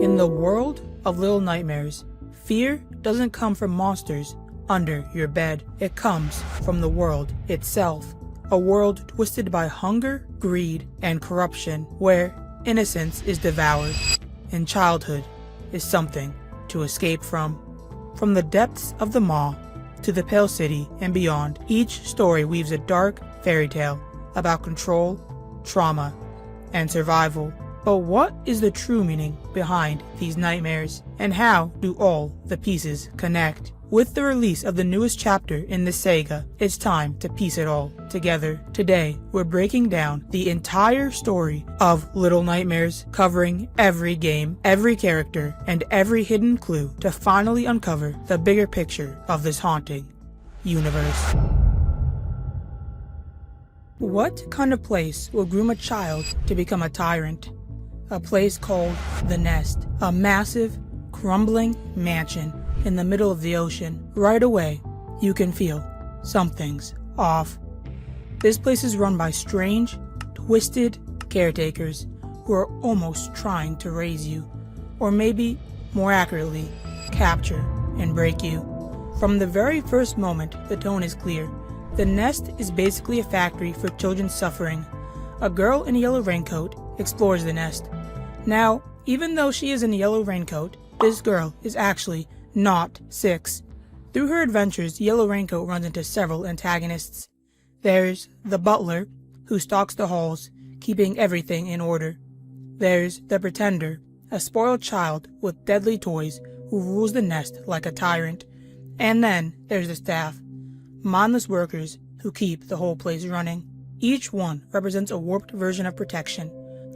In the world of Little Nightmares, fear doesn't come from monsters under your bed. It comes from the world itself. A world twisted by hunger, greed, and corruption, where innocence is devoured, and childhood is something to escape from. From the depths of the Maw to the Pale City and beyond, each story weaves a dark fairy tale about control, trauma, and survival. But what is the true meaning behind these nightmares, and how do all the pieces connect? With the release of the newest chapter in this saga, it's time to piece it all together. Today, we're breaking down the entire story of Little Nightmares, covering every game, every character, and every hidden clue to finally uncover the bigger picture of this haunting universe. What kind of place will groom a child to become a tyrant? A place called The Nest, a massive, crumbling mansion in the middle of the ocean. Right away, you can feel something's off. This place is run by strange, twisted caretakers who are almost trying to raise you, or maybe, more accurately, capture and break you. From the very first moment, the tone is clear. The Nest is basically a factory for children suffering. A girl in a yellow raincoat explores the nest. Now, even though she is in a yellow raincoat, this girl is actually not 6. Through her adventures, Yellow Raincoat runs into several antagonists. There's the butler, who stalks the halls, keeping everything in order. There's the Pretender, a spoiled child with deadly toys who rules the nest like a tyrant. And then there's the staff, mindless workers who keep the whole place running. Each one represents a warped version of protection.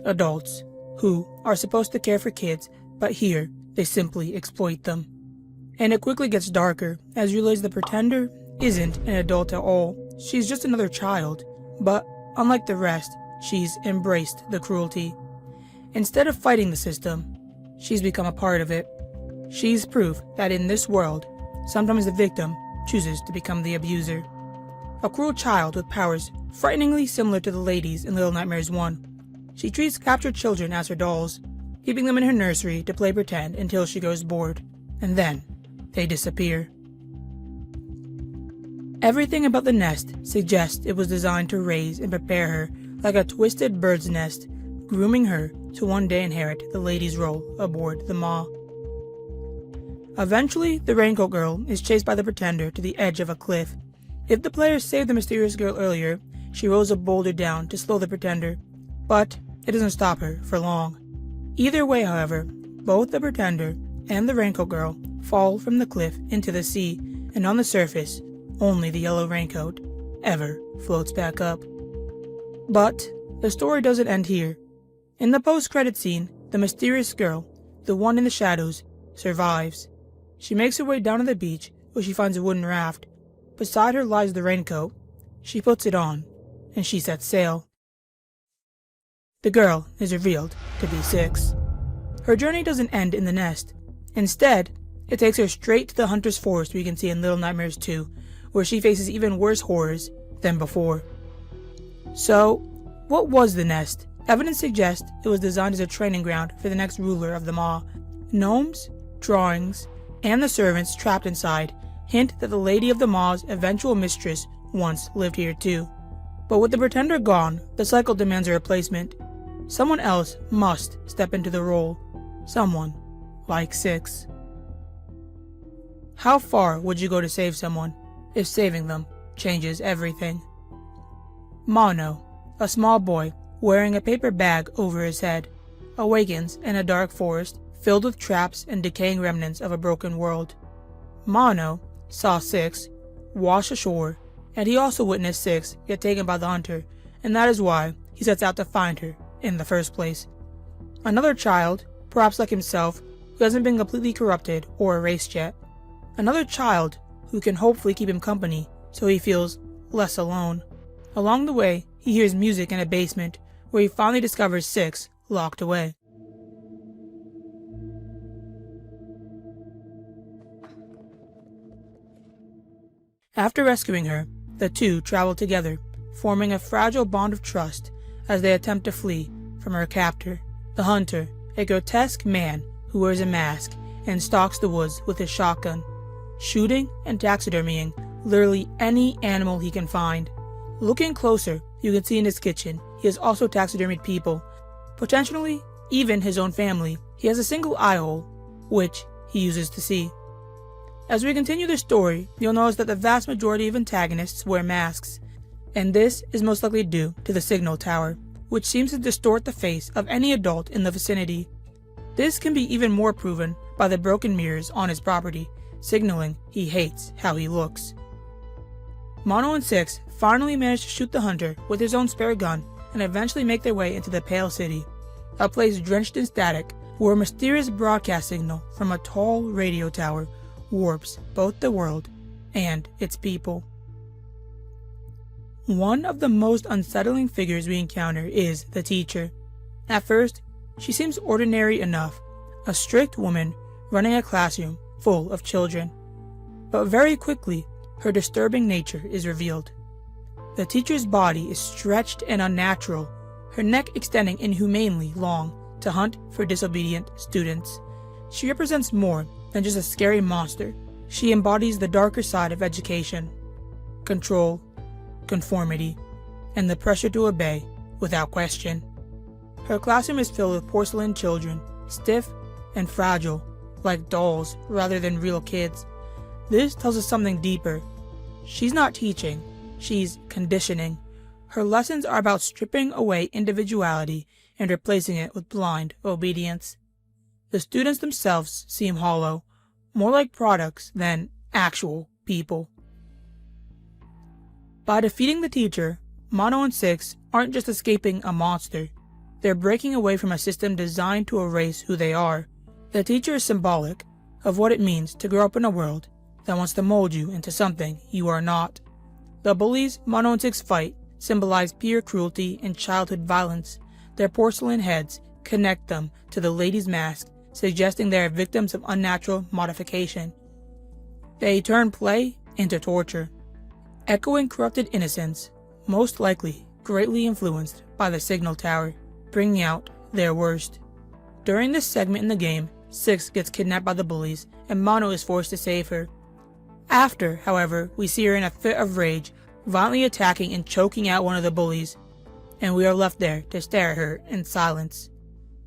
Adults, who are supposed to care for kids, but here they simply exploit them. And it quickly gets darker as you realize the Pretender isn't an adult at all. She's just another child, but unlike the rest, she's embraced the cruelty. Instead of fighting the system, she's become a part of it. She's proof that in this world, sometimes the victim chooses to become the abuser. A cruel child with powers frighteningly similar to the ladies in Little Nightmares 1. She treats captured children as her dolls, keeping them in her nursery to play pretend until she goes bored, and then they disappear. Everything about the nest suggests it was designed to raise and prepare her like a twisted bird's nest, grooming her to one day inherit the lady's role aboard the Maw. Eventually, the Raincoat Girl is chased by the Pretender to the edge of a cliff. If the player saved the mysterious girl earlier, she rolls a boulder down to slow the Pretender, but it doesn't stop her for long. Either way, however, both the Pretender and the Raincoat Girl fall from the cliff into the sea, and on the surface, only the Yellow Raincoat ever floats back up. But the story doesn't end here. In the post-credit scene, the mysterious girl, the one in the shadows, survives. She makes her way down to the beach where she finds a wooden raft. Beside her lies the raincoat. She puts it on, and she sets sail. The girl is revealed to be 6. Her journey doesn't end in the nest. Instead, it takes her straight to the Hunter's Forest we can see in Little Nightmares 2, where she faces even worse horrors than before. So, what was the nest? Evidence suggests it was designed as a training ground for the next ruler of the Maw. Gnomes, drawings, and the servants trapped inside hint that the Lady of the Maw's eventual mistress once lived here too. But with the Pretender gone, the cycle demands a replacement. Someone else must step into the role. Someone like 6. How far would you go to save someone if saving them changes everything? Mono, a small boy wearing a paper bag over his head, awakens in a dark forest filled with traps and decaying remnants of a broken world. Mono saw 6 wash ashore, and he also witnessed 6 get taken by the Hunter, and that is why he sets out to find her in the first place. Another child, perhaps like himself, who hasn't been completely corrupted or erased yet. Another child who can hopefully keep him company so he feels less alone. Along the way, he hears music in a basement where he finally discovers 6 locked away. After rescuing her, the two travel together, forming a fragile bond of trust as they attempt to flee from her captor, the Hunter, a grotesque man who wears a mask and stalks the woods with his shotgun, shooting and taxidermying literally any animal he can find. Looking closer, you can see in his kitchen he has also taxidermied people, potentially even his own family. He has a single eye hole, which he uses to see. As we continue the story, you'll notice that the vast majority of antagonists wear masks, and this is most likely due to the signal tower, which seems to distort the face of any adult in the vicinity. This can be even more proven by the broken mirrors on his property, signaling he hates how he looks. Mono and Six finally manage to shoot the hunter with his own spare gun and eventually make their way into the Pale City, a place drenched in static where a mysterious broadcast signal from a tall radio tower warps both the world and its people. One of the most unsettling figures we encounter is the teacher. At first, she seems ordinary enough, a strict woman running a classroom full of children. But very quickly, her disturbing nature is revealed. The teacher's body is stretched and unnatural, her neck extending inhumanely long to hunt for disobedient students. She represents more than just a scary monster. She embodies the darker side of education: control, conformity, and the pressure to obey without question. Her classroom is filled with porcelain children, stiff and fragile, like dolls rather than real kids. This tells us something deeper. She's not teaching, she's conditioning. Her lessons are about stripping away individuality and replacing it with blind obedience. The students themselves seem hollow, more like products than actual people. By defeating the teacher, Mono and Six aren't just escaping a monster, they're breaking away from a system designed to erase who they are. The teacher is symbolic of what it means to grow up in a world that wants to mold you into something you are not. The bullies Mono and Six fight symbolize peer cruelty and childhood violence. Their porcelain heads connect them to the lady's mask, suggesting they are victims of unnatural modification. They turn play into torture, echoing corrupted innocence, most likely greatly influenced by the signal tower, bringing out their worst. During this segment in the game, Six gets kidnapped by the bullies, and Mono is forced to save her. After, however, we see her in a fit of rage, violently attacking and choking out one of the bullies, and we are left there to stare at her in silence,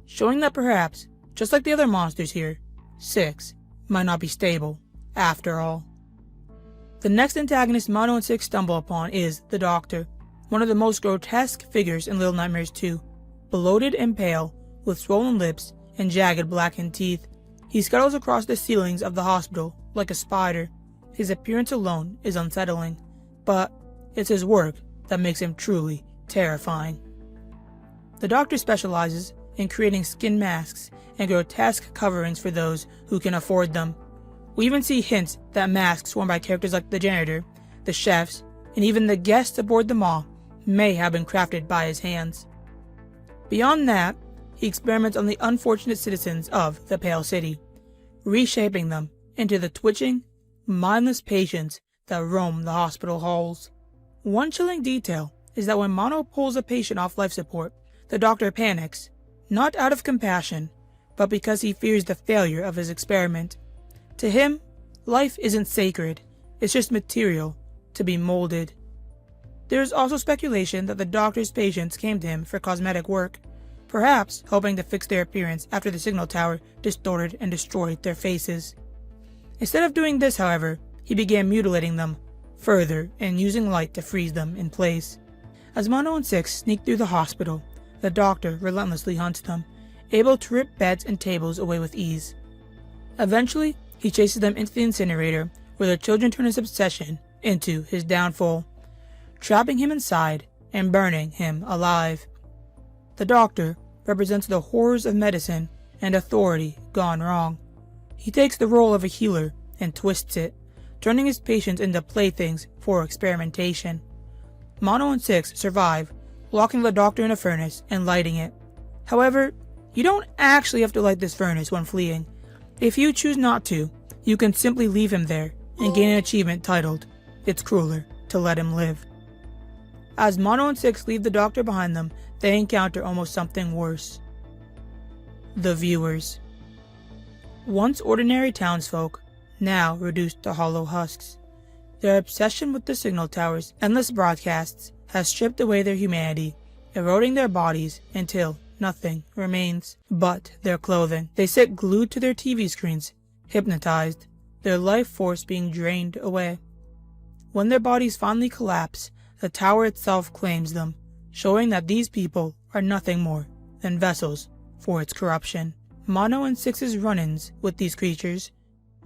showing that perhaps, just like the other monsters here, Six might not be stable after all. The next antagonist Mono and Six stumble upon is the Doctor, one of the most grotesque figures in Little Nightmares 2, bloated and pale, with swollen lips and jagged blackened teeth. He scuttles across the ceilings of the hospital like a spider. His appearance alone is unsettling, but it's his work that makes him truly terrifying. The Doctor specializes in creating skin masks and grotesque coverings for those who can afford them. We even see hints that masks worn by characters like the janitor, the chefs, and even the guests aboard the mall may have been crafted by his hands. Beyond that, he experiments on the unfortunate citizens of the Pale City, reshaping them into the twitching, mindless patients that roam the hospital halls. One chilling detail is that when Mono pulls a patient off life support, the Doctor panics, not out of compassion, but because he fears the failure of his experiment. To him, life isn't sacred, it's just material to be molded. There is also speculation that the Doctor's patients came to him for cosmetic work, perhaps hoping to fix their appearance after the signal tower distorted and destroyed their faces. Instead of doing this, however, he began mutilating them further and using light to freeze them in place. As Mono and Six sneak through the hospital, the Doctor relentlessly hunts them, able to rip beds and tables away with ease. Eventually, he chases them into the incinerator, where the children turn his obsession into his downfall, trapping him inside and burning him alive. The Doctor represents the horrors of medicine and authority gone wrong. He takes the role of a healer and twists it, turning his patients into playthings for experimentation. Mono and Six survive, locking the Doctor in a furnace and lighting it. However, you don't actually have to light this furnace when fleeing. If you choose not to, you can simply leave him there and gain an achievement titled, "It's Crueler to Let Him Live." As Mono and Six leave the Doctor behind them, they encounter almost something worse. The viewers. Once ordinary townsfolk, now reduced to hollow husks. Their obsession with the signal tower's endless broadcasts has stripped away their humanity, eroding their bodies until nothing remains but their clothing. They sit glued to their TV screens, hypnotized, their life force being drained away. When their bodies finally collapse, the tower itself claims them, showing that these people are nothing more than vessels for its corruption. Mono and Six's run-ins with these creatures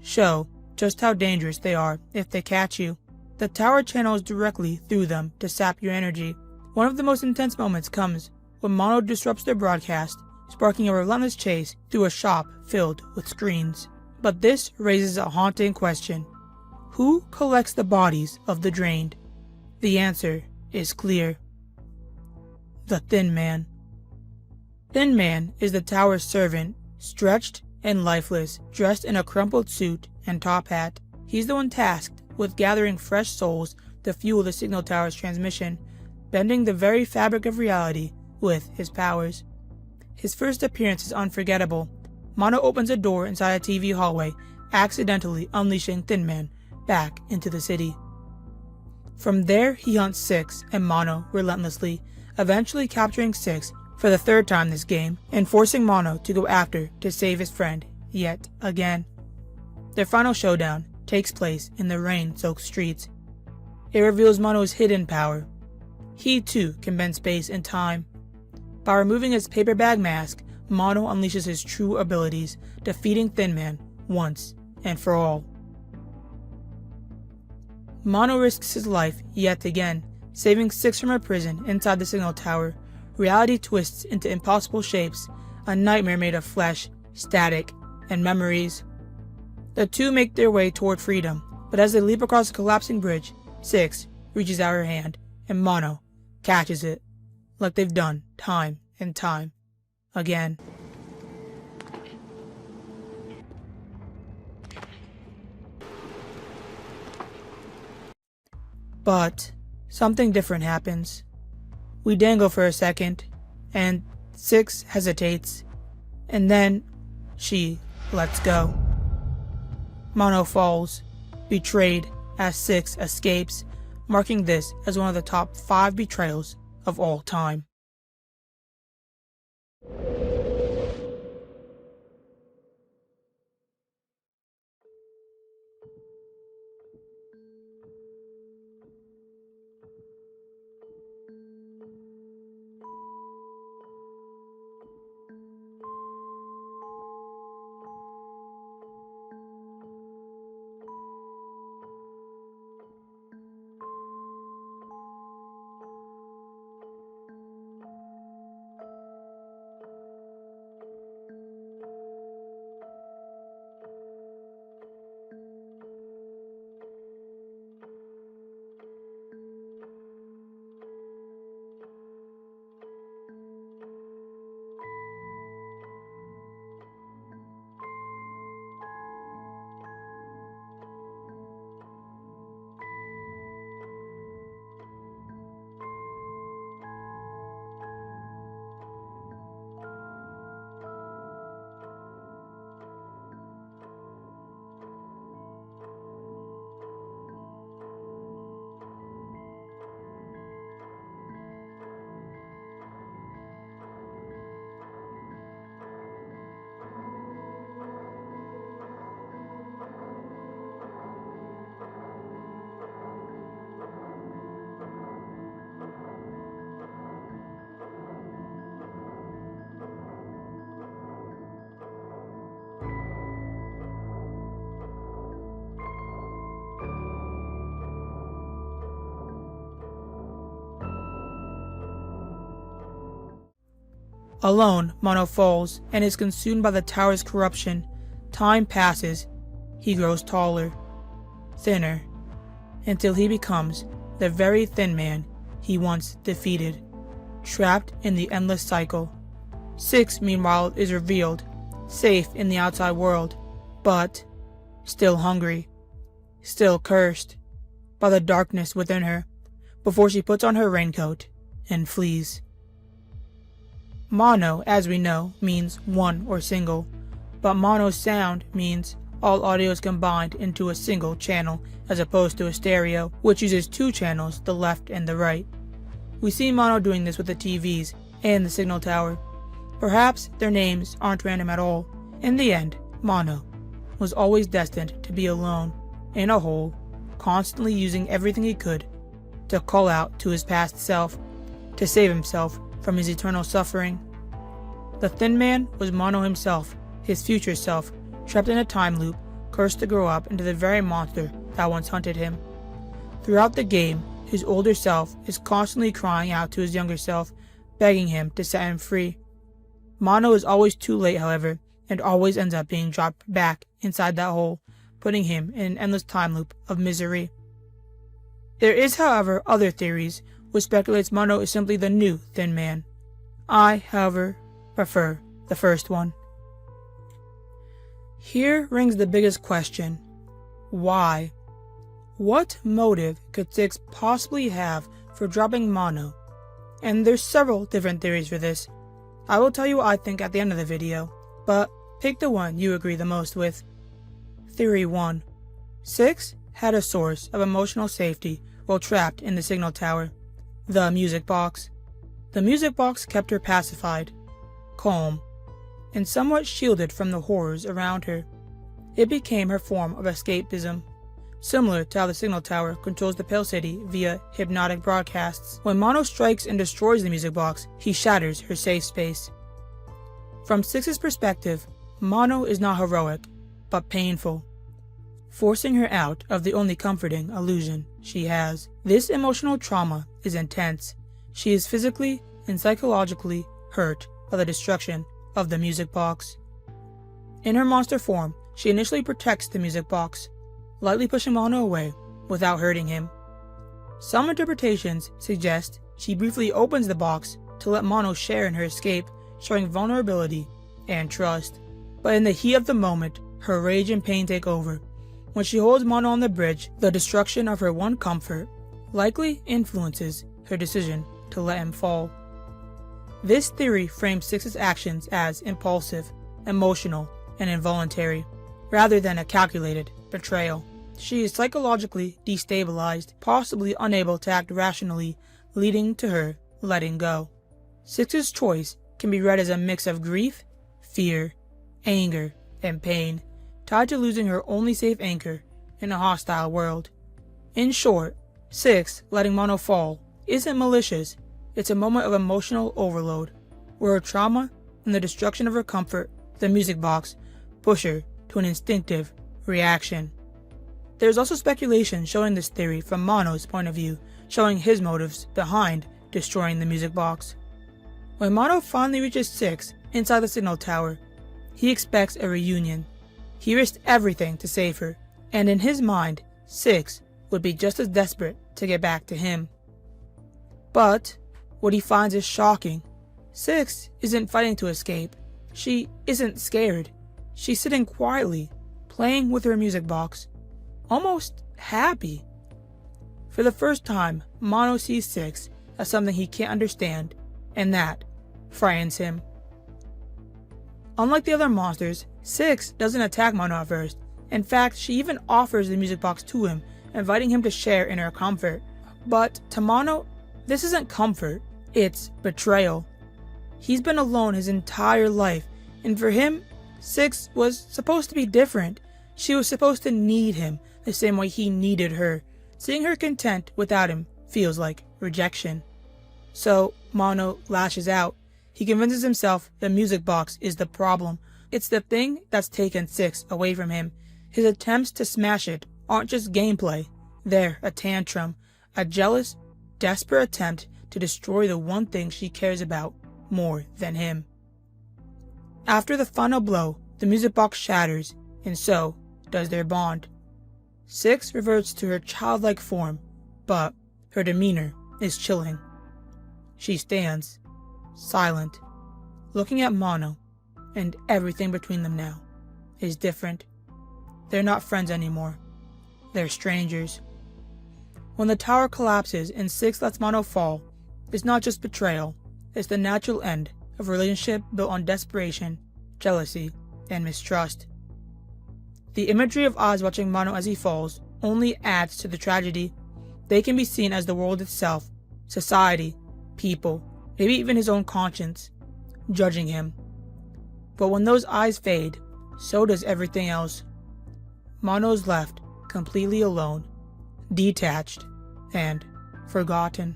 show just how dangerous they are if they catch you. The tower channels directly through them to sap your energy. One of the most intense moments comes when Mono disrupts their broadcast, sparking a relentless chase through a shop filled with screens. But this raises a haunting question. Who collects the bodies of the drained? The answer is clear. The Thin Man. Thin Man is the tower's servant, stretched and lifeless, dressed in a crumpled suit and top hat. He's the one tasked with gathering fresh souls to fuel the signal tower's transmission, bending the very fabric of reality with his powers. His first appearance is unforgettable. Mono opens a door inside a TV hallway, accidentally unleashing Thin Man back into the city. From there, he hunts Six and Mono relentlessly, eventually capturing Six for the third time this game and forcing Mono to go after to save his friend yet again. Their final showdown takes place in the rain-soaked streets. It reveals Mono's hidden power. He too can bend space and time. By removing his paper bag mask, Mono unleashes his true abilities, defeating Thin Man once and for all. Mono risks his life yet again, saving Six from her prison inside the signal tower. Reality twists into impossible shapes, a nightmare made of flesh, static, and memories. The two make their way toward freedom, but as they leap across a collapsing bridge, Six reaches out her hand, and Mono catches it, like they've done time and time again. But something different happens. We dangle for a second, and Six hesitates, and then she lets go. Mono falls, betrayed as Six escapes, marking this as one of the top 5 betrayals of all time. Alone, Mono falls and is consumed by the tower's corruption. Time passes. He grows taller, thinner, until he becomes the very Thin Man he once defeated, trapped in the endless cycle. Six, meanwhile, is revealed, safe in the outside world, but still hungry, still cursed by the darkness within her, before she puts on her raincoat and flees. Mono, as we know, means one or single. but mono sound means all audio is combined into a single channel as opposed to a stereo, which uses two channels, the left and the right. We see mono doing this with the TVs and the signal tower. Perhaps their names aren't random at all. In the end, mono was always destined to be alone, in a hole, constantly using everything he could to call out to his past self, to save himself from his eternal suffering. The Thin Man was Mono himself, his future self, trapped in a time loop, cursed to grow up into the very monster that once hunted him. Throughout the game, his older self is constantly crying out to his younger self, begging him to set him free. Mono is always too late, however, and always ends up being dropped back inside that hole, putting him in an endless time loop of misery. There is, however, other theories which speculates Mono is simply the new Thin Man. I, however, prefer the first one. Here rings the biggest question. Why? What motive could Six possibly have for dropping Mono? And there's several different theories for this. I will tell you what I think at the end of the video, but pick the one you agree the most with. Theory 1. Six had a source of emotional safety while trapped in the signal tower, the music box. The music box kept her pacified, calm, and somewhat shielded from the horrors around her. It became her form of escapism, similar to how the signal tower controls the Pale City via hypnotic broadcasts. When Mono strikes and destroys the music box, he shatters her safe space. From Six's perspective, Mono is not heroic, but painful, forcing her out of the only comforting illusion she has. This emotional trauma is intense. She is physically and psychologically hurt by the destruction of the music box. In her monster form, she initially protects the music box, lightly pushing Mono away without hurting him. Some interpretations suggest she briefly opens the box to let Mono share in her escape, showing vulnerability and trust. But in the heat of the moment, her rage and pain take over. When she holds Mono on the bridge, the destruction of her one comfort likely influences her decision to let him fall. This theory frames Six's actions as impulsive, emotional, and involuntary, rather than a calculated betrayal. She is psychologically destabilized, possibly unable to act rationally, leading to her letting go. Six's choice can be read as a mix of grief, fear, anger, and pain, tied to losing her only safe anchor in a hostile world. In short, Six letting Mono fall isn't malicious. It's a moment of emotional overload, where her trauma and the destruction of her comfort, the music box, push her to an instinctive reaction. There's also speculation showing this theory from Mono's point of view, showing his motives behind destroying the music box. When Mono finally reaches Six inside the signal tower, he expects a reunion. He risked everything to save her, and in his mind, Six would be just as desperate to get back to him. But what he finds is shocking. Six isn't fighting to escape. She isn't scared. She's sitting quietly, playing with her music box, almost happy. For the first time, Mono sees Six as something he can't understand, and that frightens him. Unlike the other monsters, Six doesn't attack Mono at first. In fact, she even offers the music box to him, inviting him to share in her comfort. But to Mono, this isn't comfort, it's betrayal. He's been alone his entire life, and for him, Six was supposed to be different. She was supposed to need him the same way he needed her. Seeing her content without him feels like rejection. So Mono lashes out. He convinces himself the music box is the problem. It's the thing that's taken Six away from him. His attempts to smash it aren't just gameplay. They're a tantrum, a jealous, desperate attempt to destroy the one thing she cares about more than him. After the final blow, the music box shatters, and so does their bond. Six reverts to her childlike form, but her demeanor is chilling. She stands, silent, looking at Mono, and everything between them now is different. They're not friends anymore. They're strangers. When the tower collapses and Six lets Mono fall, it's not just betrayal, it's the natural end of a relationship built on desperation, jealousy, and mistrust. The imagery of Oz watching Mono as he falls only adds to the tragedy. They can be seen as the world itself, society, people, maybe even his own conscience, judging him. But when those eyes fade, so does everything else. Mono's left completely alone, detached, and forgotten.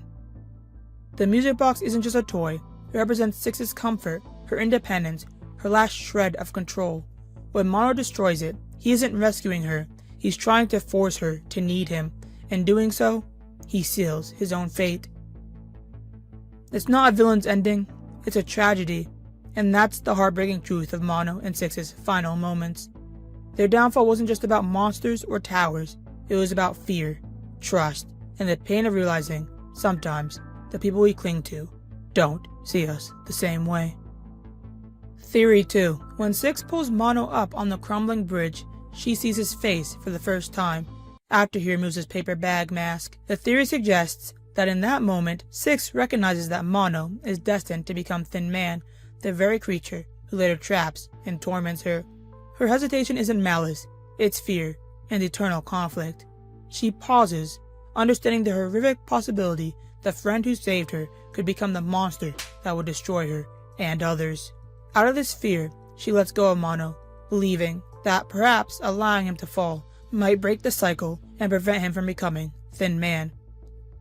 The music box isn't just a toy, it represents Six's comfort, her independence, her last shred of control. When Mono destroys it, he isn't rescuing her, he's trying to force her to need him. In doing so, he seals his own fate. It's not a villain's ending, it's a tragedy, and that's the heartbreaking truth of Mono and Six's final moments. Their downfall wasn't just about monsters or towers, it was about fear, trust, and the pain of realizing, sometimes, the people we cling to don't see us the same way. Theory 2. When Six pulls Mono up on the crumbling bridge, she sees his face for the first time, after he removes his paper bag mask. The theory suggests that in that moment, Six recognizes that Mono is destined to become Thin Man, the very creature who later traps and torments her. Her hesitation isn't malice, it's fear and eternal conflict. She pauses, understanding the horrific possibility the friend who saved her could become the monster that would destroy her and others. Out of this fear, she lets go of Mono, believing that perhaps allowing him to fall might break the cycle and prevent him from becoming Thin Man.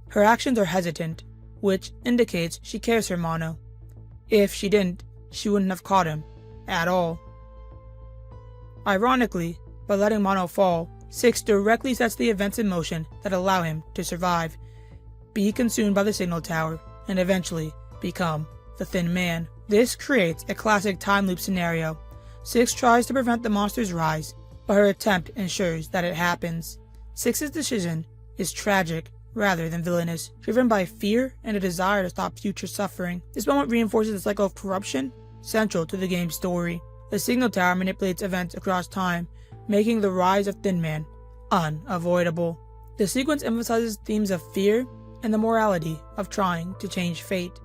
Her actions are hesitant, which indicates she cares for Mono. If she didn't, she wouldn't have caught him at all. Ironically, by letting Mono fall, Six directly sets the events in motion that allow him to survive, be consumed by the signal tower, and eventually become the Thin Man. This creates a classic time loop scenario. Six tries to prevent the monster's rise, but her attempt ensures that it happens. Six's decision is tragic rather than villainous, driven by fear and a desire to stop future suffering. This moment reinforces the cycle of corruption central to the game's story. The signal tower manipulates events across time, making the rise of Thin Man unavoidable. The sequence emphasizes themes of fear and the morality of trying to change fate.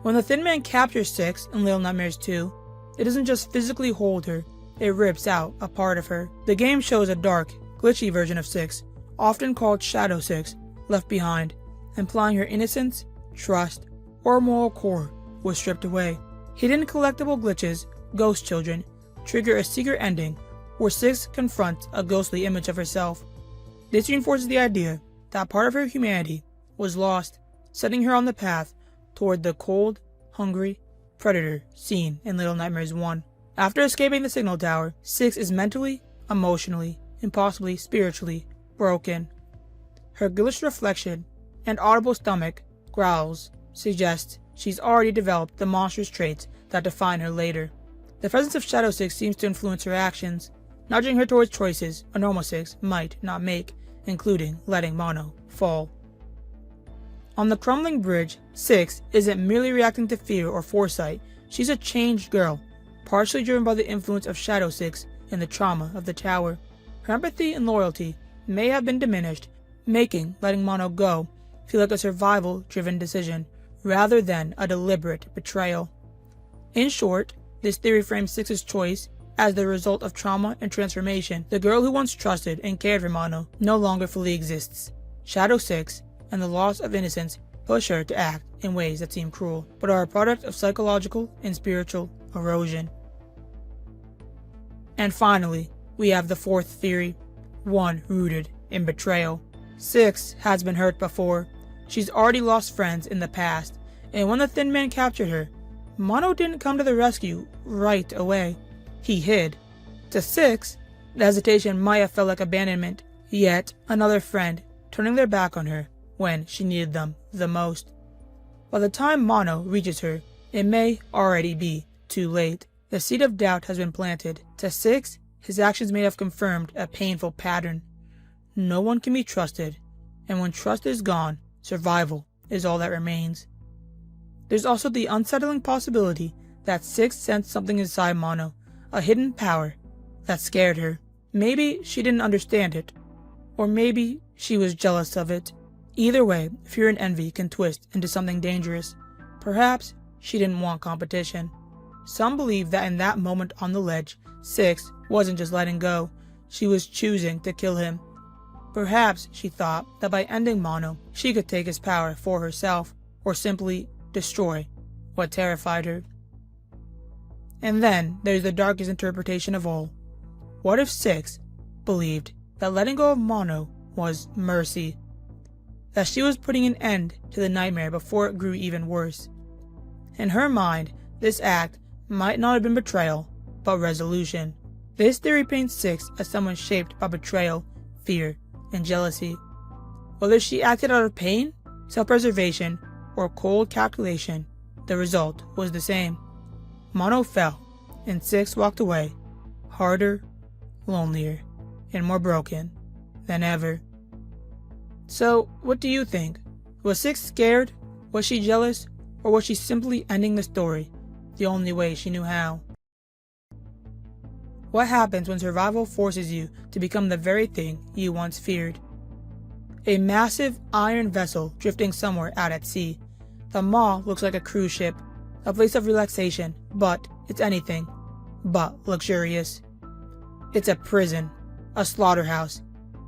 When the Thin Man captures Six in Little Nightmares 2, it doesn't just physically hold her, it rips out a part of her. The game shows a dark, glitchy version of Six, often called Shadow Six, left behind, implying her innocence, trust, or moral core was stripped away. Hidden collectible glitches, Ghost Children, trigger a secret ending where Six confronts a ghostly image of herself. This reinforces the idea that part of her humanity was lost, setting her on the path toward the cold, hungry predator seen in Little Nightmares 1. After escaping the signal tower, Six is mentally, emotionally, and possibly spiritually broken. Her ghoulish reflection and audible stomach growls suggest she's already developed the monstrous traits that define her later. The presence of Shadow Six seems to influence her actions, nudging her towards choices a normal Six might not make, including letting Mono fall. On the crumbling bridge, Six isn't merely reacting to fear or foresight, she's a changed girl, partially driven by the influence of Shadow Six and the trauma of the tower. Her empathy and loyalty may have been diminished, making letting Mono go feel like a survival-driven decision, rather than a deliberate betrayal. In short, this theory frames Six's choice as the result of trauma and transformation. The girl who once trusted and cared for Mono no longer fully exists. Shadow Six and the loss of innocence push her to act in ways that seem cruel, but are a product of psychological and spiritual erosion. And finally, we have the fourth theory, one rooted in betrayal. Six has been hurt before. She's already lost friends in the past, and when the Thin Man captured her, Mono didn't come to the rescue right away. He hid. To Six, the hesitation might have felt like abandonment, yet another friend turning their back on her when she needed them the most. By the time Mono reaches her, it may already be too late. The seed of doubt has been planted. To Six, his actions may have confirmed a painful pattern. No one can be trusted, and when trust is gone, survival is all that remains. There's also the unsettling possibility that Six sensed something inside Mono, a hidden power that scared her. Maybe she didn't understand it, or maybe she was jealous of it. Either way, fear and envy can twist into something dangerous. Perhaps she didn't want competition. Some believe that in that moment on the ledge, Six wasn't just letting go, she was choosing to kill him. Perhaps she thought that by ending Mono, she could take his power for herself, or simply destroy what terrified her. And then there's the darkest interpretation of all. What if Six believed that letting go of Mono was mercy? That she was putting an end to the nightmare before it grew even worse? In her mind, this act might not have been betrayal, but resolution. This theory paints Six as someone shaped by betrayal, fear, and jealousy. Whether she acted out of pain, self-preservation, or cold calculation, the result was the same. Mono fell, and Six walked away, harder, lonelier, and more broken than ever. So, what do you think? Was Six scared? Was she jealous? Or was she simply ending the story the only way she knew how? What happens when survival forces you to become the very thing you once feared? A massive iron vessel drifting somewhere out at sea. The Maw looks like a cruise ship, a place of relaxation, but it's anything but luxurious. It's a prison, a slaughterhouse,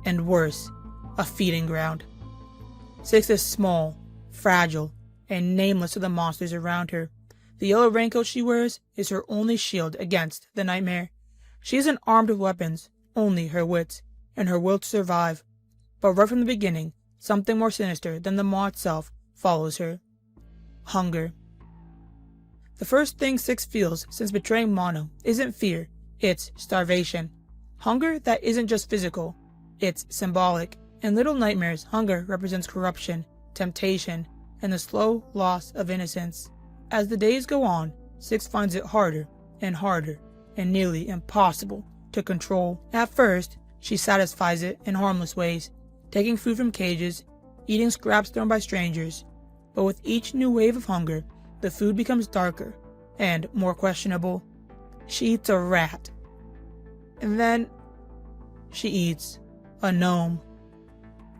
and worse, a feeding ground. Six is small, fragile, and nameless to the monsters around her. The yellow raincoat she wears is her only shield against the nightmare. She isn't armed with weapons, only her wits, and her will to survive. But right from the beginning, something more sinister than the Maw itself follows her. Hunger. The first thing Six feels since betraying Mono isn't fear, it's starvation. Hunger that isn't just physical, it's symbolic. In Little Nightmares, hunger represents corruption, temptation, and the slow loss of innocence. As the days go on, Six finds it harder and nearly impossible to control. At first, she satisfies it in harmless ways, taking food from cages, eating scraps thrown by strangers. But with each new wave of hunger, the food becomes darker and more questionable. She eats a rat. And then she eats a gnome.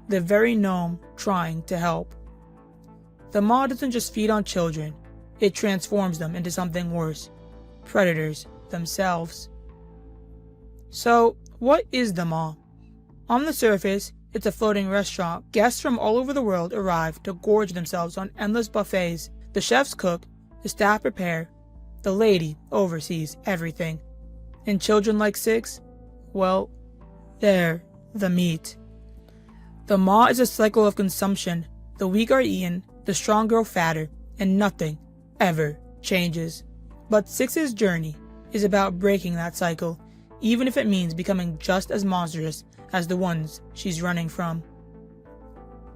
The very gnome trying to help. The Maw doesn't just feed on children, it transforms them into something worse. Predators themselves. So, what is the Maw? On the surface, it's a floating restaurant. Guests from all over the world arrive to gorge themselves on endless buffets. The chefs cook, the staff prepare, the lady oversees everything. And children like Six? Well, they're the meat. The Maw is a cycle of consumption. The weak are eaten, the strong grow fatter, and nothing ever changes. But Six's journey is about breaking that cycle, even if it means becoming just as monstrous as the ones she's running from.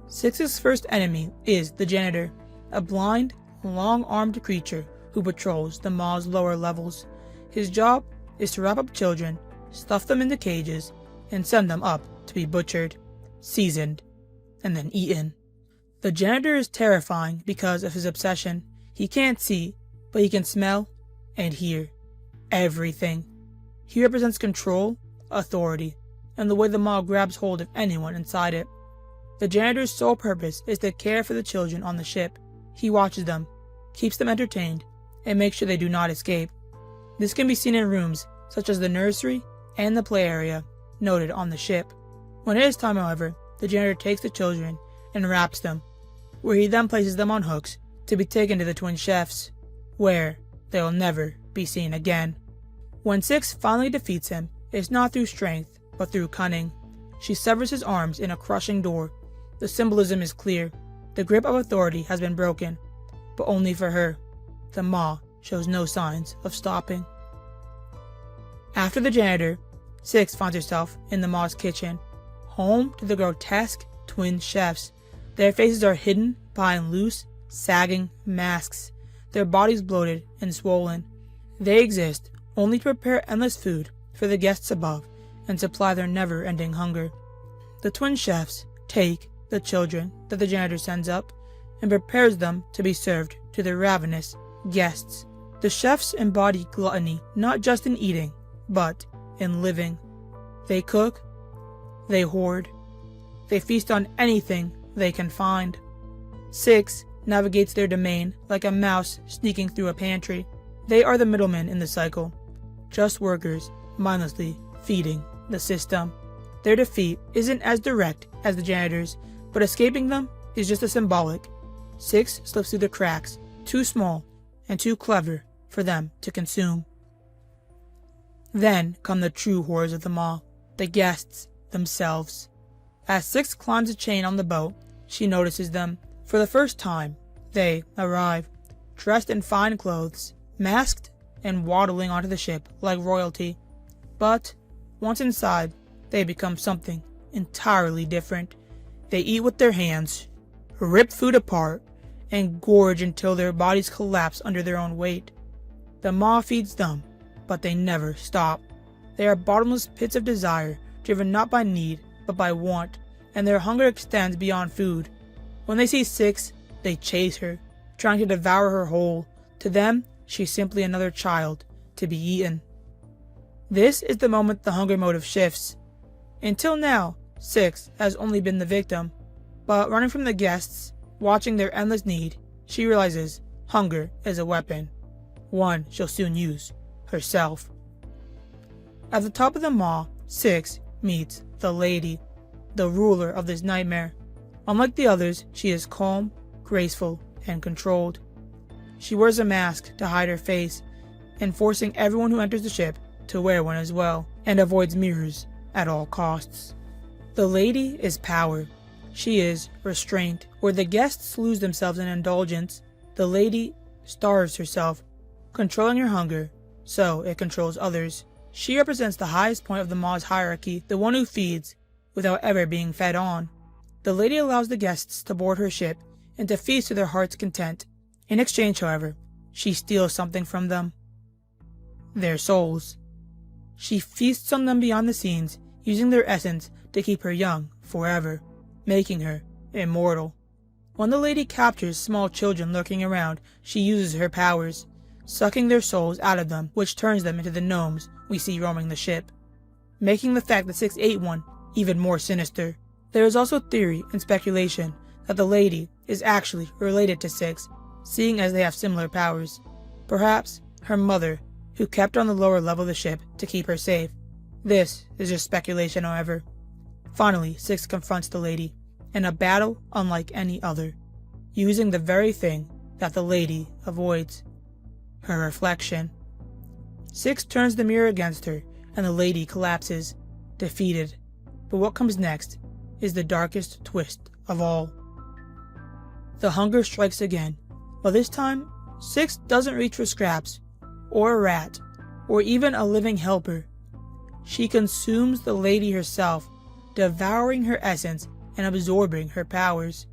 Six's first enemy is the janitor, a blind, long-armed creature who patrols the Maw's lower levels. His job is to wrap up children, stuff them into cages, and send them up to be butchered, seasoned, and then eaten. The janitor is terrifying because of his obsession. He can't see, but he can smell and hear everything. He represents control, authority, and the way the Maw grabs hold of anyone inside it. The janitor's sole purpose is to care for the children on the ship. He watches them, keeps them entertained, and makes sure they do not escape. This can be seen in rooms such as the nursery and the play area, noted on the ship. When it is time, however, the janitor takes the children and wraps them, where he then places them on hooks to be taken to the twin chefs, where they will never be seen again. When Six finally defeats him, it's not through strength, but through cunning. She severs his arms in a crushing door. The symbolism is clear. The grip of authority has been broken, but only for her. The Maw shows no signs of stopping. After the janitor, Six finds herself in the Maw's kitchen, home to the grotesque twin chefs. Their faces are hidden behind loose, sagging masks, their bodies bloated and swollen. They exist only to prepare endless food for the guests above and supply their never-ending hunger. The twin chefs take the children that the janitor sends up and prepares them to be served to the ravenous guests. The chefs embody gluttony not just in eating, but in living. They cook, they hoard, they feast on anything they can find. Six navigates their domain like a mouse sneaking through a pantry, They are the middlemen in the cycle, just workers mindlessly feeding the system. Their defeat isn't as direct as the janitors, but escaping them is just as symbolic. 6 slips through the cracks, too small and too clever for them to consume. Then come the true horrors of them all, the guests themselves. As 6 climbs a chain on the boat, she notices them. For the first time, they arrive, dressed in fine clothes, masked and waddling onto the ship like royalty. But once inside, they become something entirely different. They eat with their hands, rip food apart, and gorge until their bodies collapse under their own weight. The maw feeds them, but they never stop. They are bottomless pits of desire, driven not by need, but by want, and their hunger extends beyond food. When they see 6, they chase her, trying to devour her whole. To them, she's simply another child to be eaten. This is the moment the hunger motive shifts. Until now, 6 has only been the victim, but running from the guests, watching their endless need, she realizes hunger is a weapon, one she'll soon use herself. At the top of the maw, 6 meets the lady, the ruler of this nightmare. Unlike the others, she is calm, graceful, and controlled. She wears a mask to hide her face, enforcing everyone who enters the ship to wear one as well, and avoids mirrors at all costs. The lady is power. She is restraint. Where the guests lose themselves in indulgence, the lady starves herself, controlling her hunger, so it controls others. She represents the highest point of the maw's hierarchy, the one who feeds without ever being fed on. The lady allows the guests to board her ship and to feast to their heart's content. In exchange, however, she steals something from them: their souls. She feasts on them beyond the scenes, using their essence to keep her young forever, making her immortal. When the lady captures small children lurking around, she uses her powers, sucking their souls out of them, which turns them into the gnomes we see roaming the ship, making the fact that 6 ate one even more sinister. There is also theory and speculation that the lady is actually related to 6, seeing as they have similar powers. Perhaps her mother, who kept her on the lower level of the ship to keep her safe. This is just speculation, however. Finally, 6 confronts the lady, in a battle unlike any other, using the very thing that the lady avoids: her reflection. 6 turns the mirror against her, and the lady collapses, defeated. But what comes next is the darkest twist of all. The hunger strikes again, but this time, 6 doesn't reach for scraps, or a rat, or even a living helper. She consumes the lady herself, devouring her essence and absorbing her powers.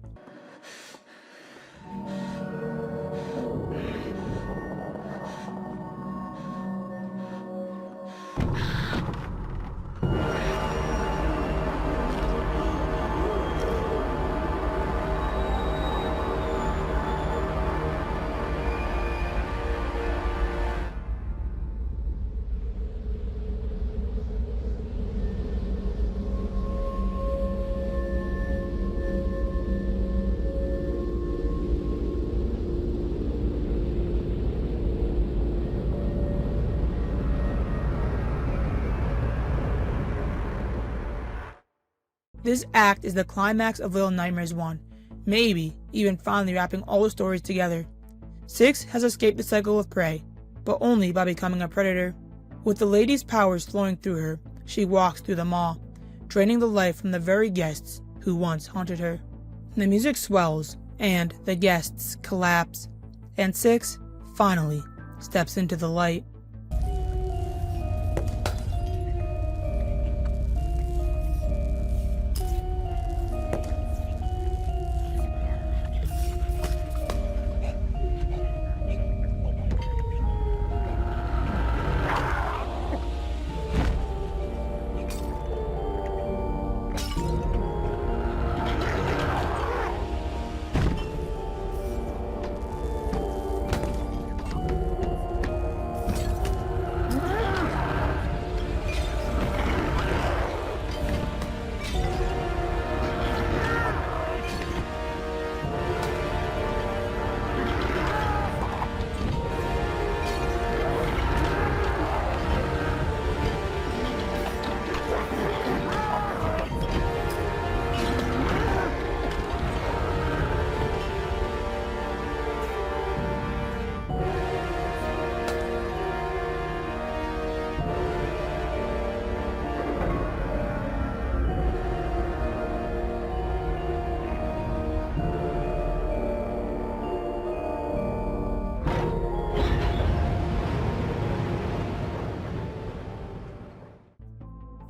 This act is the climax of Little Nightmares 1, maybe even finally wrapping all the stories together. 6 has escaped the cycle of prey, but only by becoming a predator. With the lady's powers flowing through her, she walks through the maw, draining the life from the very guests who once haunted her. The music swells, and the guests collapse, and 6 finally steps into the light.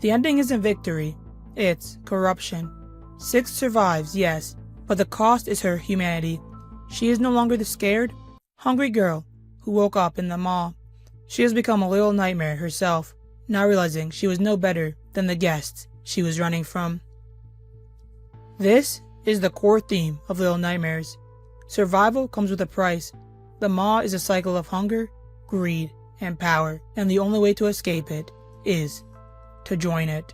The ending isn't victory, it's corruption. Six survives, yes, but the cost is her humanity. She is no longer the scared, hungry girl who woke up in the mall. She has become a little nightmare herself, not realizing she was no better than the guests she was running from. This is the core theme of Little Nightmares. Survival comes with a price. The maw is a cycle of hunger, greed, and power, and the only way to escape it is to join it.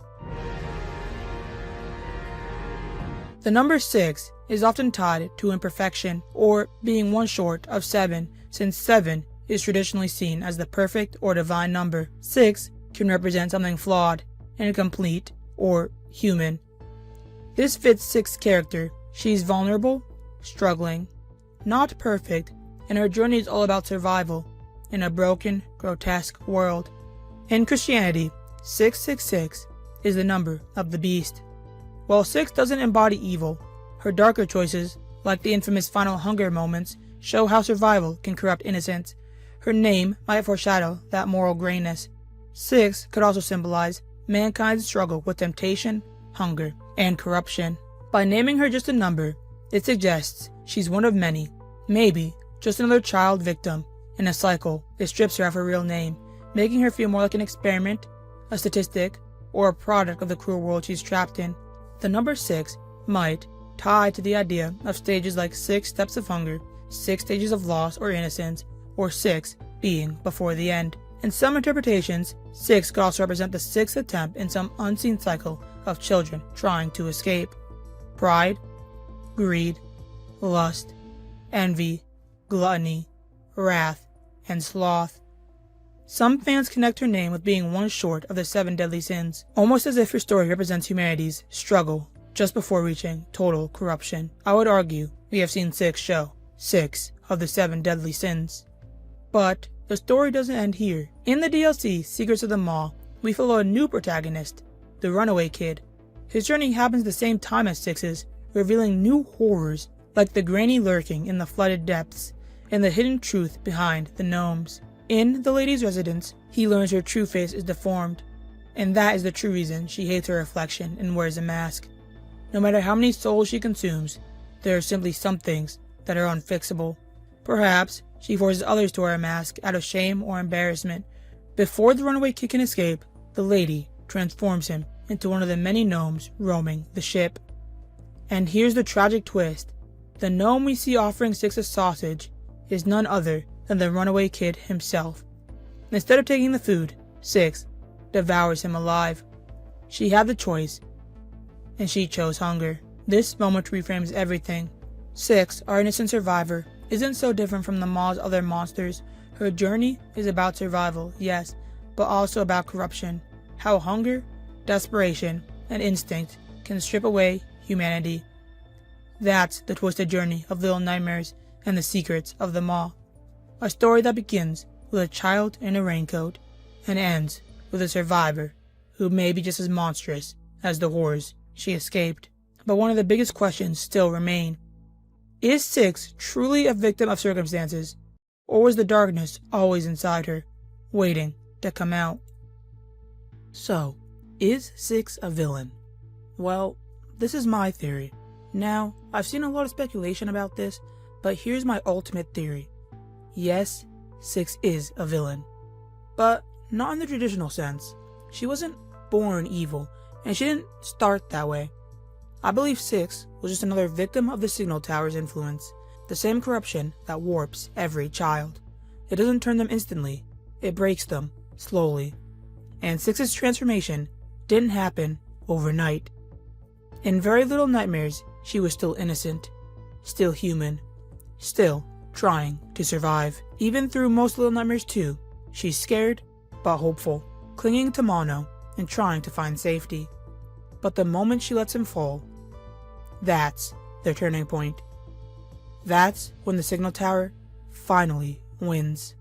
The number 6 is often tied to imperfection, or being one short of 7, since 7 is traditionally seen as the perfect or divine number. 6 can represent something flawed, incomplete, or human. This fits 6's character. She's vulnerable, struggling, not perfect, and her journey is all about survival in a broken, grotesque world. In Christianity, 666 is the number of the beast. While 6 doesn't embody evil, her darker choices, like the infamous final hunger moments, show how survival can corrupt innocence. Her name might foreshadow that moral grayness. 6 could also symbolize mankind's struggle with temptation, hunger, and corruption. By naming her just a number, it suggests she's one of many, maybe just another child victim in a cycle that strips her of her real name, making her feel more like an experiment, a statistic, or a product of the cruel world she's trapped in. The number 6 might tie to the idea of stages like 6 steps of hunger, 6 stages of loss or innocence, or 6 being before the end. In some interpretations, 6 could also represent the 6th attempt in some unseen cycle of children trying to escape. Pride, greed, lust, envy, gluttony, wrath, and sloth. Some fans connect her name with being one short of the 7 deadly sins, almost as if her story represents humanity's struggle just before reaching total corruption. I would argue we have seen 6 show 6 of the 7 deadly sins. But the story doesn't end here. In the DLC Secrets of the Maw, we follow a new protagonist, the Runaway Kid. His journey happens the same time as 6's, revealing new horrors like the granny lurking in the flooded depths and the hidden truth behind the gnomes. In the lady's residence, he learns her true face is deformed, and that is the true reason she hates her reflection and wears a mask. No matter how many souls she consumes, there are simply some things that are unfixable. Perhaps she forces others to wear a mask out of shame or embarrassment. Before the runaway kid can escape, the lady transforms him into one of the many gnomes roaming the ship. And here's the tragic twist. The gnome we see offering 6 a sausage is none other than the runaway kid himself. Instead of taking the food, 6 devours him alive. She had the choice, and she chose hunger. This moment reframes everything. 6, our innocent survivor, isn't so different from the Maw's other monsters. Her journey is about survival, yes, but also about corruption. How hunger, desperation, and instinct can strip away humanity. That's the twisted journey of Little Nightmares and the Secrets of the Maw. A story that begins with a child in a raincoat and ends with a survivor who may be just as monstrous as the horrors she escaped. But one of the biggest questions still remain. Is 6 truly a victim of circumstances, or was the darkness always inside her, waiting to come out? So, is 6 a villain? Well, this is my theory. Now, I've seen a lot of speculation about this, but here's my ultimate theory. Yes, 6 is a villain, but not in the traditional sense. She wasn't born evil, and she didn't start that way. I believe 6 was just another victim of the Signal Tower's influence, the same corruption that warps every child. It doesn't turn them instantly, it breaks them slowly. And 6's transformation didn't happen overnight. In very Little Nightmares, she was still innocent, still human, still trying to survive. Even through most Little Nightmares 2, she's scared but hopeful, clinging to Mono and trying to find safety. But the moment she lets him fall, that's their turning point. That's when the Signal Tower finally wins.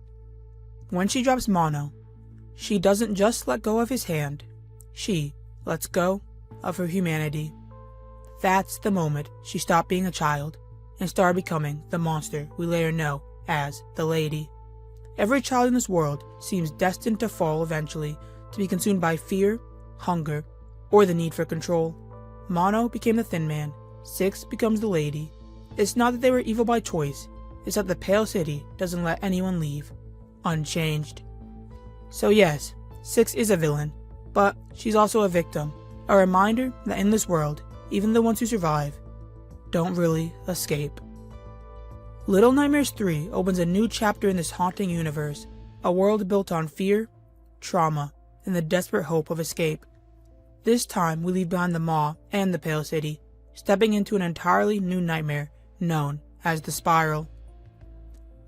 When she drops Mono, she doesn't just let go of his hand, she lets go of her humanity. That's the moment she stopped being a child and started becoming the monster we later know as the Lady. Every child in this world seems destined to fall eventually, to be consumed by fear, hunger, or the need for control. Mono became the Thin Man, Six becomes the Lady. It's not that they were evil by choice, it's that the Pale City doesn't let anyone leave unchanged. So yes, Six is a villain, but she's also a victim, a reminder that in this world, even the ones who survive don't really escape. Little Nightmares 3 opens a new chapter in this haunting universe, a world built on fear, trauma, and the desperate hope of escape. This time we leave behind the Maw and the Pale City, stepping into an entirely new nightmare known as the Spiral.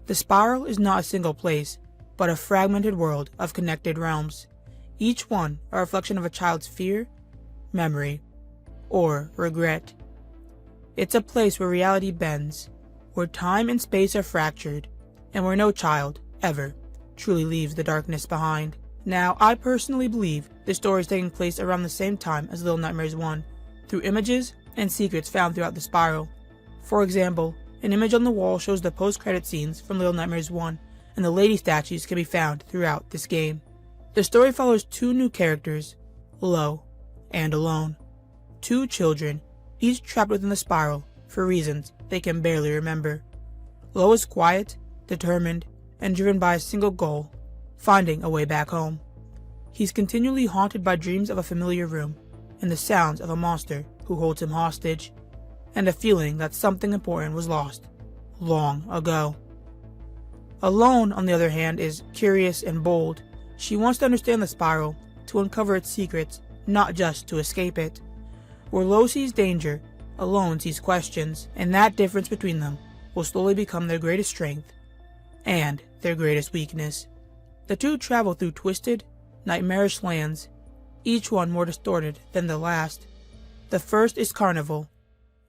The Spiral is not a single place, but a fragmented world of connected realms, each one a reflection of a child's fear, memory, or regret. It's a place where reality bends, where time and space are fractured, and where no child, ever, truly leaves the darkness behind. Now, I personally believe this story is taking place around the same time as Little Nightmares 1, through images and secrets found throughout the Spiral. For example, an image on the wall shows the post-credit scenes from Little Nightmares 1, and the lady statues can be found throughout this game. The story follows two new characters, Lo and Alone, two children, each trapped within the Spiral for reasons they can barely remember. Lo is quiet, determined, and driven by a single goal, finding a way back home. He's continually haunted by dreams of a familiar room, and the sounds of a monster who holds him hostage, and a feeling that something important was lost long ago. Alone, on the other hand, is curious and bold. She wants to understand the Spiral, to uncover its secrets, not just to escape it. Where Lo sees danger, Alone sees questions, and that difference between them will slowly become their greatest strength and their greatest weakness. The two travel through twisted, nightmarish lands, each one more distorted than the last. The first is Carnival,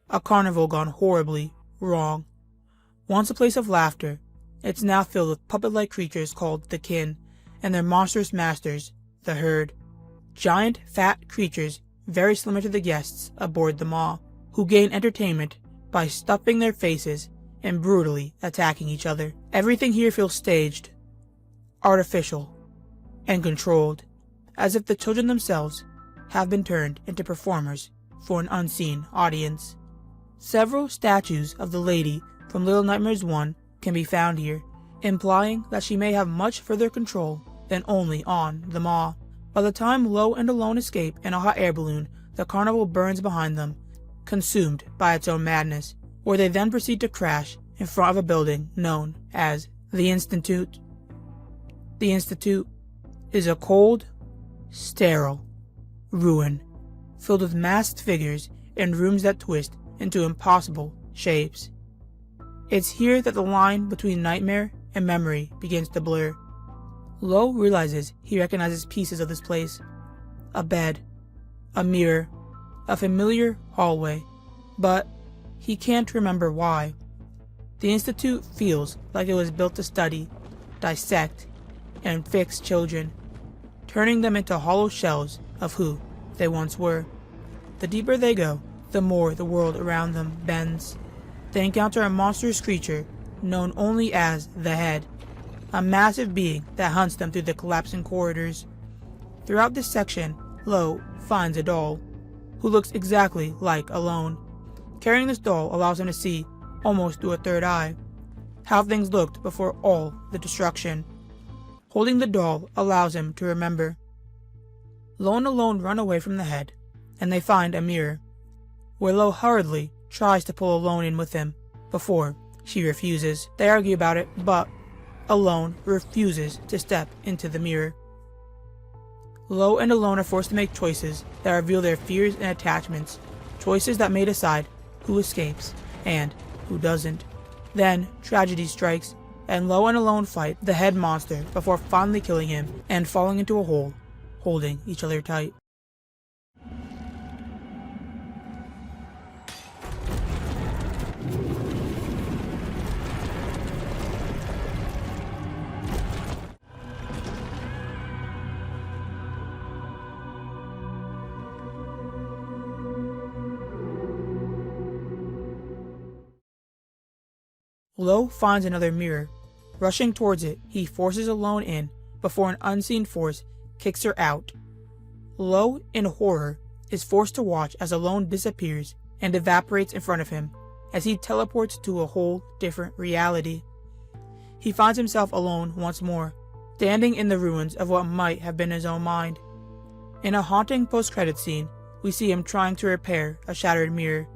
a carnival gone horribly wrong. Once a place of laughter, it's now filled with puppet-like creatures called the Kin, and their monstrous masters, the Herd. Giant, fat creatures very similar to the guests aboard the Maw, who gain entertainment by stuffing their faces and brutally attacking each other. Everything here feels staged, artificial, and controlled, as if the children themselves have been turned into performers for an unseen audience. Several statues of the lady from Little Nightmares 1 can be found here, implying that she may have much further control than only on the Maw. By the time Lo and Alone escape in a hot air balloon, the carnival burns behind them, consumed by its own madness, where they then proceed to crash in front of a building known as the Institute. The Institute is a cold, sterile ruin, filled with masked figures and rooms that twist into impossible shapes. It's here that the line between nightmare and memory begins to blur. Lo realizes he recognizes pieces of this place. A bed, a mirror, a familiar hallway, but he can't remember why. The Institute feels like it was built to study, dissect, and fix children, turning them into hollow shells of who they once were. The deeper they go, the more the world around them bends. They encounter a monstrous creature known only as the Head, a massive being that hunts them through the collapsing corridors. Throughout this section, Lo finds a doll, who looks exactly like Alone. Carrying this doll allows him to see, almost through a third eye, how things looked before all the destruction. Holding the doll allows him to remember. Lo and Alone run away from the Head, and they find a mirror, where Lo hurriedly tries to pull Alone in with him, before she refuses. They argue about it, but Alone refuses to step into the mirror. Lo and Alone are forced to make choices that reveal their fears and attachments, choices that may decide who escapes and who doesn't. Then, tragedy strikes, and Lo and Alone fight the Head monster before finally killing him and falling into a hole, holding each other tight. Lo finds another mirror. Rushing towards it, he forces Alone in before an unseen force kicks her out. Lo, in horror, is forced to watch as Alone disappears and evaporates in front of him as he teleports to a whole different reality. He finds himself alone once more, standing in the ruins of what might have been his own mind. In a haunting post-credit scene, we see him trying to repair a shattered mirror,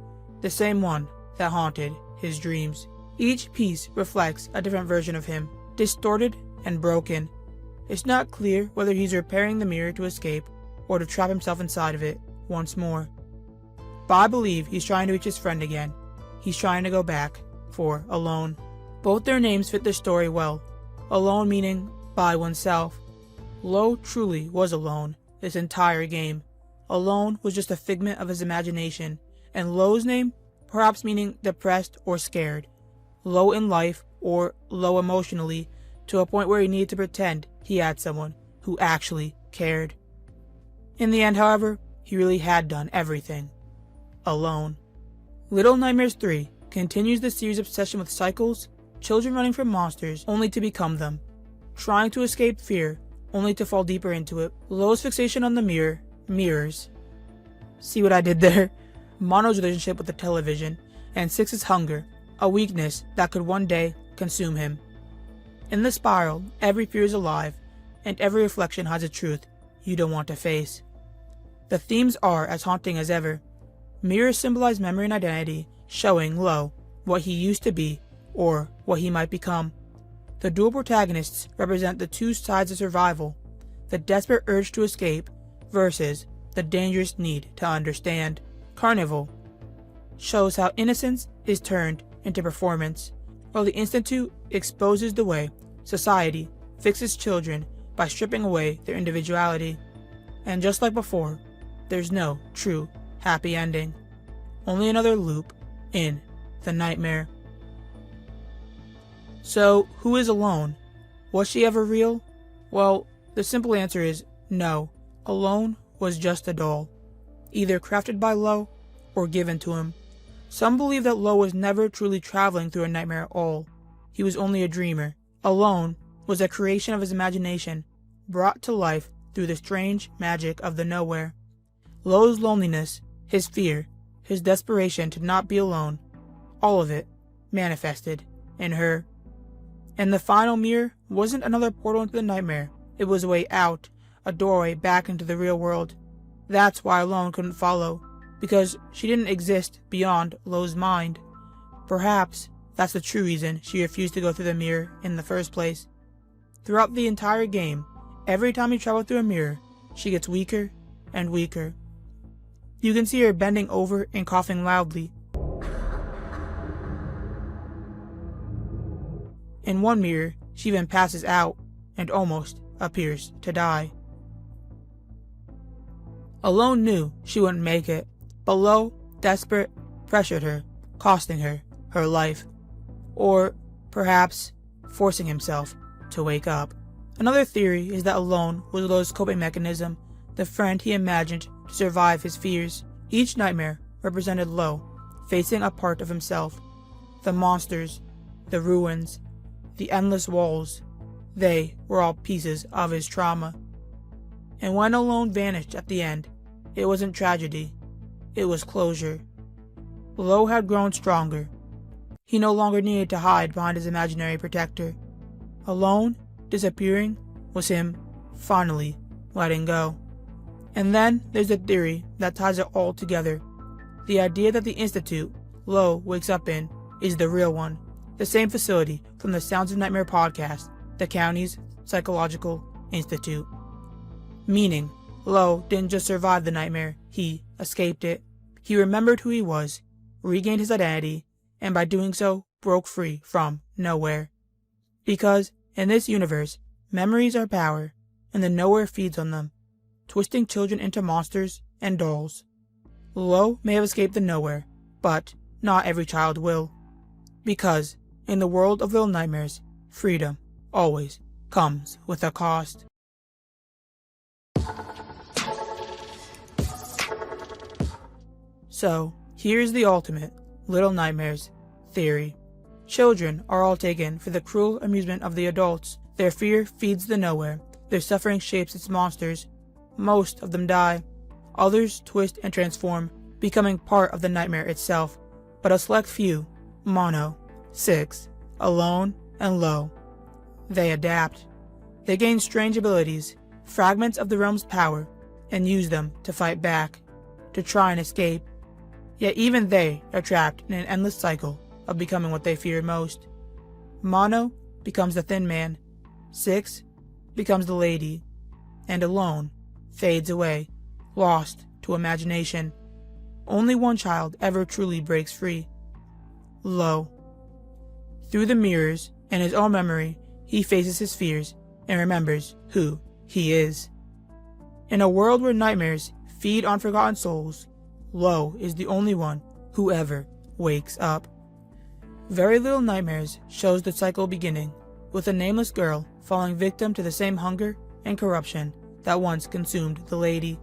the same one that haunted his dreams. Each piece reflects a different version of him, distorted and broken. It's not clear whether he's repairing the mirror to escape or to trap himself inside of it once more. But I believe he's trying to reach his friend again. He's trying to go back for Alone. Both their names fit the story well. Alone meaning by oneself. Lo truly was alone this entire game. Alone was just a figment of his imagination, and Lo's name perhaps meaning depressed or scared, low in life or low emotionally, to a point where he needed to pretend he had someone who actually cared. In the end, however, he really had done everything alone. Little Nightmares 3 continues the series' obsession with cycles, children running from monsters only to become them, trying to escape fear only to fall deeper into it. Lo's fixation on the mirror, mirrors. See what I did there? Mono's relationship with the television, and Six's hunger, a weakness that could one day consume him. In the spiral, every fear is alive, and every reflection hides a truth you don't want to face. The themes are as haunting as ever. Mirrors symbolize memory and identity, showing Lo what he used to be or what he might become. The dual protagonists represent the two sides of survival, the desperate urge to escape versus the dangerous need to understand. Carnival shows how innocence is turned into performance, while the Institute exposes the way society fixes children by stripping away their individuality. And just like before, there's no true happy ending, only another loop in the nightmare. So, who is Alone? Was she ever real? Well, the simple answer is no. Alone was just a doll, either crafted by Lo or given to him. Some believe that Lo was never truly traveling through a nightmare at all. He was only a dreamer. Alone was a creation of his imagination, brought to life through the strange magic of the nowhere. Lo's loneliness, his fear, his desperation to not be alone, all of it manifested in her. And the final mirror wasn't another portal into the nightmare. It was a way out, a doorway back into the real world. That's why Alone couldn't follow, because she didn't exist beyond Lo's mind. Perhaps that's the true reason she refused to go through the mirror in the first place. Throughout the entire game, every time you travel through a mirror, she gets weaker and weaker. You can see her bending over and coughing loudly. In one mirror, she even passes out and almost appears to die. Alone knew she wouldn't make it, but Lo, desperate, pressured her, costing her her life. Or perhaps forcing himself to wake up. Another theory is that Alone was Lo's coping mechanism, the friend he imagined to survive his fears. Each nightmare represented Lo, facing a part of himself. The monsters, the ruins, the endless walls, they were all pieces of his trauma. And when Alone vanished at the end, it wasn't tragedy, it was closure. Lo had grown stronger. He no longer needed to hide behind his imaginary protector. Alone, disappearing, was him finally letting go. And then there's the theory that ties it all together. The idea that the Institute Lo wakes up in is the real one. The same facility from the Sounds of Nightmare podcast, the county's Psychological Institute. Meaning, Lo didn't just survive the nightmare, he escaped it. He remembered who he was, regained his identity, and by doing so, broke free from nowhere. Because, in this universe, memories are power, and the nowhere feeds on them, twisting children into monsters and dolls. Lo may have escaped the nowhere, but not every child will. Because, in the world of little nightmares, freedom always comes with a cost. So, here's the ultimate Little Nightmares theory. Children are all taken for the cruel amusement of the adults. Their fear feeds the nowhere. Their suffering shapes its monsters. most of them die. Others twist and transform, becoming part of the nightmare itself. But a select few, Mono, Six, Alone, and Low, they adapt. They gain strange abilities, fragments of the realm's power, and use them to fight back, to try and escape. Yet even they are trapped in an endless cycle of becoming what they fear most. Mono becomes the Thin Man, Six becomes the Lady, and Alone fades away, lost to imagination. Only one child ever truly breaks free, Low. Through the mirrors and his own memory, he faces his fears and remembers who he is. In a world where nightmares feed on forgotten souls, Low is the only one who ever wakes up. Very Little Nightmares shows the cycle beginning, with a nameless girl falling victim to the same hunger and corruption that once consumed the Lady.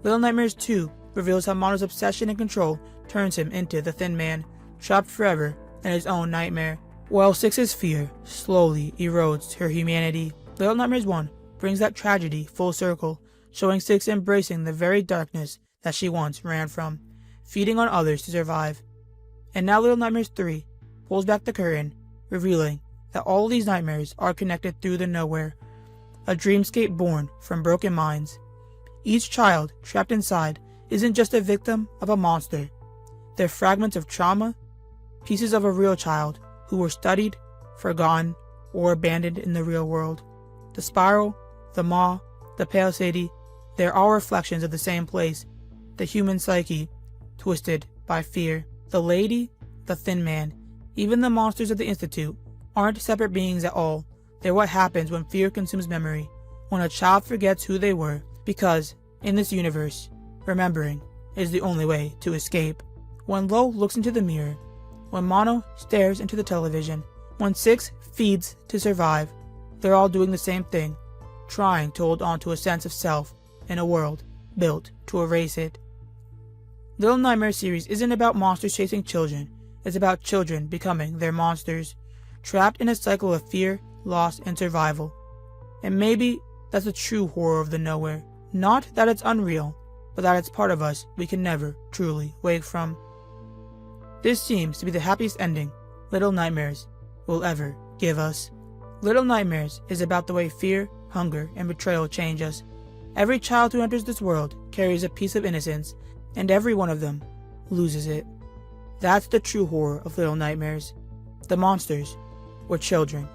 Little Nightmares 2 reveals how Mono's obsession and control turns him into the Thin Man, trapped forever in his own nightmare, while Six's fear slowly erodes her humanity. Little Nightmares 1 brings that tragedy full circle, showing Six embracing the very darkness that she once ran from, feeding on others to survive. And now Little Nightmares 3 pulls back the curtain, revealing that all these nightmares are connected through the nowhere, a dreamscape born from broken minds. Each child trapped inside isn't just a victim of a monster. They're fragments of trauma, pieces of a real child who were studied, forgotten, or abandoned in the real world. The Spiral, the Maw, the Pale City, they're all reflections of the same place, the human psyche, twisted by fear. The Lady, the Thin Man, even the monsters of the Institute aren't separate beings at all. They're what happens when fear consumes memory, when a child forgets who they were, because, in this universe, remembering is the only way to escape. When Low looks into the mirror, when Mono stares into the television, when Six feeds to survive, they're all doing the same thing, trying to hold on to a sense of self in a world built to erase it. Little Nightmares series isn't about monsters chasing children, it's about children becoming their monsters, trapped in a cycle of fear, loss, and survival. And maybe that's the true horror of the nowhere. Not that it's unreal, but that it's part of us we can never truly wake from. This seems to be the happiest ending Little Nightmares will ever give us. Little Nightmares is about the way fear, hunger, and betrayal change us. Every child who enters this world carries a piece of innocence, and every one of them loses it. That's the true horror of Little Nightmares. The monsters were children,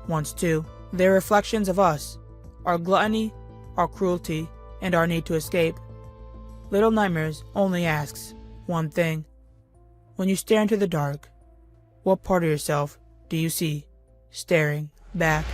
once too. They're reflections of us, our gluttony, our cruelty, and our need to escape. Little Nightmares only asks one thing. When you stare into the dark, what part of yourself do you see staring back?